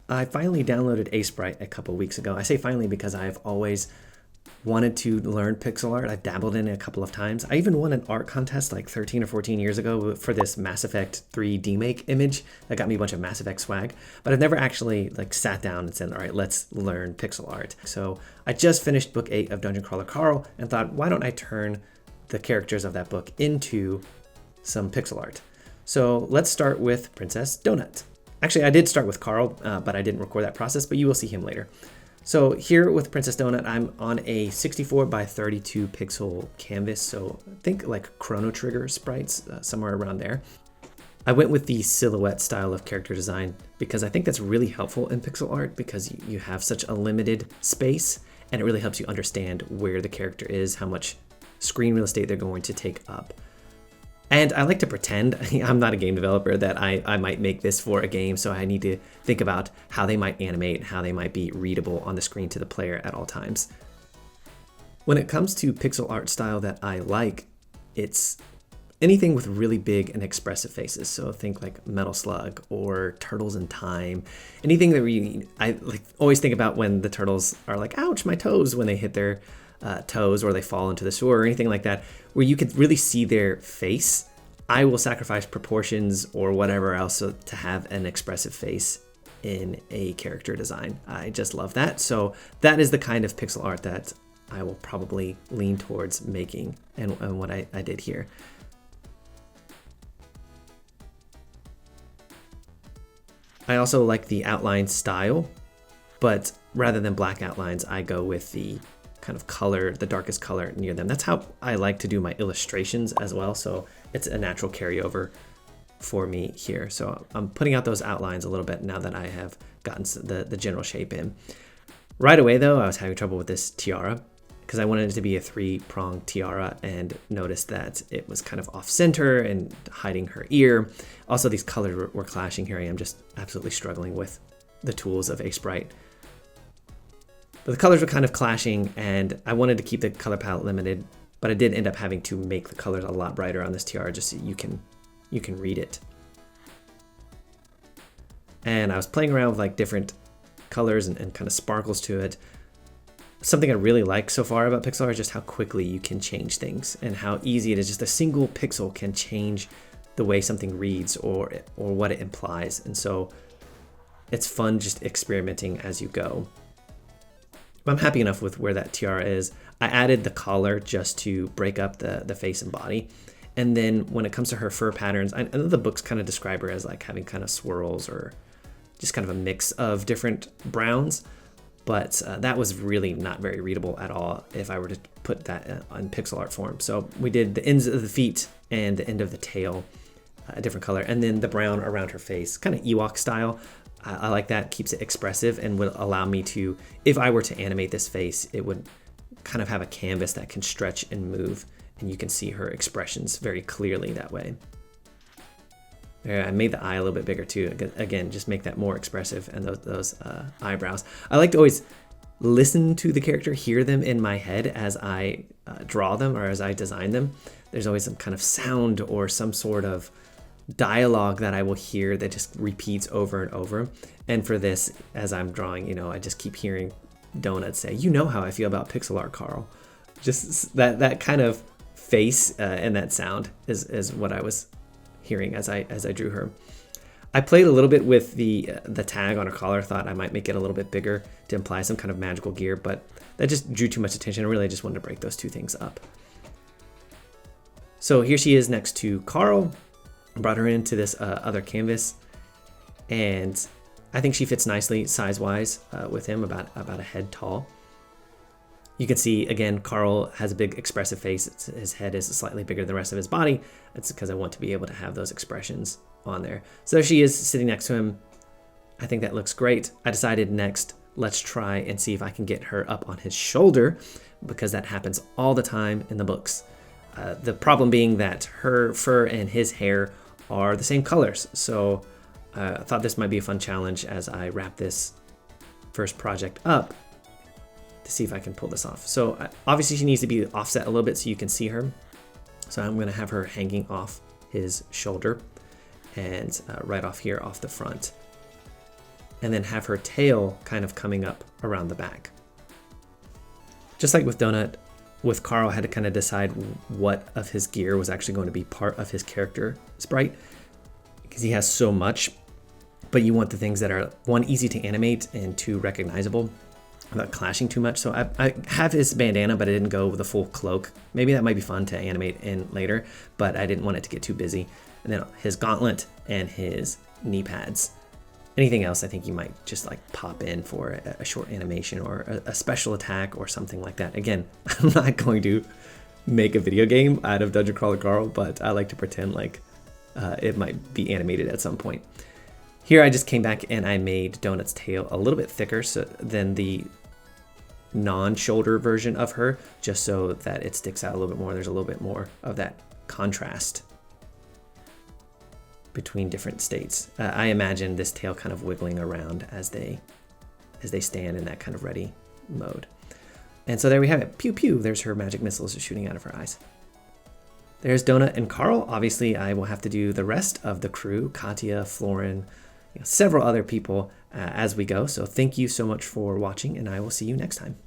I finally downloaded Sprite a couple weeks ago. I say finally because I've always wanted to learn pixel art. I've dabbled in it a couple of times. I even won an art contest like 13 or 14 years ago for this Mass Effect 3 demake image that got me a bunch of Mass Effect swag, but I've never actually like sat down and said, all right, let's learn pixel art. So I just finished book 8 of Dungeon Crawler Carl and thought, why don't I turn the characters of that book into some pixel art? So let's start with Princess Donut. Actually, I did start with Carl, but I didn't record that process, but you will see him later. So here with Princess Donut, I'm on a 64 by 32 pixel canvas. So think like Chrono Trigger sprites, somewhere around there. I went with the silhouette style of character design because I think that's really helpful in pixel art because you have such a limited space and it really helps you understand where the character is, how much screen real estate they're going to take up. And I like to pretend, I'm not a game developer, that I might make this for a game, so I need to think about how they might animate, how they might be readable on the screen to the player at all times. When it comes to pixel art style that I like, it's anything with really big and expressive faces. So think like Metal Slug or Turtles in Time, anything that I like always think about when the turtles are like, ouch, my toes, when they hit their toes or they fall into the sewer or anything like that, where you can really see their face. I will sacrifice proportions or whatever else to have an expressive face in a character design. I just love that. So that is the kind of pixel art that I will probably lean towards making and what I did here. I also like the outline style, but rather than black outlines, I go with the kind of color, the darkest color near them. That's how I like to do my illustrations as well. So it's a natural carryover for me here. So I'm putting out those outlines a little bit now that I have gotten the general shape in. Right away though, I was having trouble with this tiara because I wanted it to be a 3-pronged tiara and noticed that it was kind of off center and hiding her ear. Also, these colors were clashing here. I am just absolutely struggling with the tools of Sprite. But the colors were kind of clashing and I wanted to keep the color palette limited, but I did end up having to make the colors a lot brighter on this tiara just so you can read it. And I was playing around with like different colors and kind of sparkles to it. Something I really like so far about pixel art is just how quickly you can change things and how easy it is. Just a single pixel can change the way something reads or what it implies. And so it's fun just experimenting as you go. I'm happy enough with where that tiara is. I added the collar just to break up the face and body. And then when it comes to her fur patterns, I know the books kind of describe her as like having kind of swirls or just kind of a mix of different browns. But that was really not very readable at all if I were to put that on pixel art form. So we did the ends of the feet and the end of the tail a different color. And then the brown around her face, kind of Ewok style. I like that, keeps it expressive and would allow me to, if I were to animate this face, it would kind of have a canvas that can stretch and move and you can see her expressions very clearly that way. There, I made the eye a little bit bigger too. Again, just make that more expressive and those eyebrows. I like to always listen to the character, hear them in my head as I draw them or as I design them. There's always some kind of sound or some sort of dialogue that I will hear that just repeats over and over. And for this, as I'm drawing, I just keep hearing Donut say, "You know how I feel about pixel art, Carl." Just that kind of face and that sound is what I was hearing as I drew her. I played a little bit with the tag on her collar. Thought I might make it a little bit bigger to imply some kind of magical gear, but that just drew too much attention. I really just wanted to break those two things up. So here she is next to Carl. Brought her into this other canvas, and I think she fits nicely size-wise with him, about a head tall. You can see, again, Carl has a big expressive face. His head is slightly bigger than the rest of his body. That's because I want to be able to have those expressions on there. So there she is sitting next to him. I think that looks great. I decided next, let's try and see if I can get her up on his shoulder, because that happens all the time in the books. The problem being that her fur and his hair are the same colors. So I thought this might be a fun challenge as I wrap this first project up to see if I can pull this off. So obviously she needs to be offset a little bit so you can see her. So I'm going to have her hanging off his shoulder and right off here off the front. and then have her tail kind of coming up around the back. Just like with Donut, with Carl, I had to kind of decide what of his gear was actually going to be part of his character sprite, because he has so much, but you want the things that are, one, easy to animate, and two, recognizable without clashing too much. So I have his bandana, but I didn't go with a full cloak. Maybe that might be fun to animate in later, but I didn't want it to get too busy. And then his gauntlet and his knee pads. Anything else, I think you might just like pop in for a short animation or a special attack or something like that. Again, I'm not going to make a video game out of Dungeon Crawler Carl, but I like to pretend like it might be animated at some point. Here I just came back and I made Donut's tail a little bit thicker than the non-shoulder version of her, just so that it sticks out a little bit more. There's a little bit more of that contrast between different states. I imagine this tail kind of wiggling around as they stand in that kind of ready mode. And so there we have it. Pew pew. There's her magic missiles shooting out of her eyes. There's Donut and Carl. Obviously, I will have to do the rest of the crew, Katya, Florin, several other people as we go. So thank you so much for watching, and I will see you next time.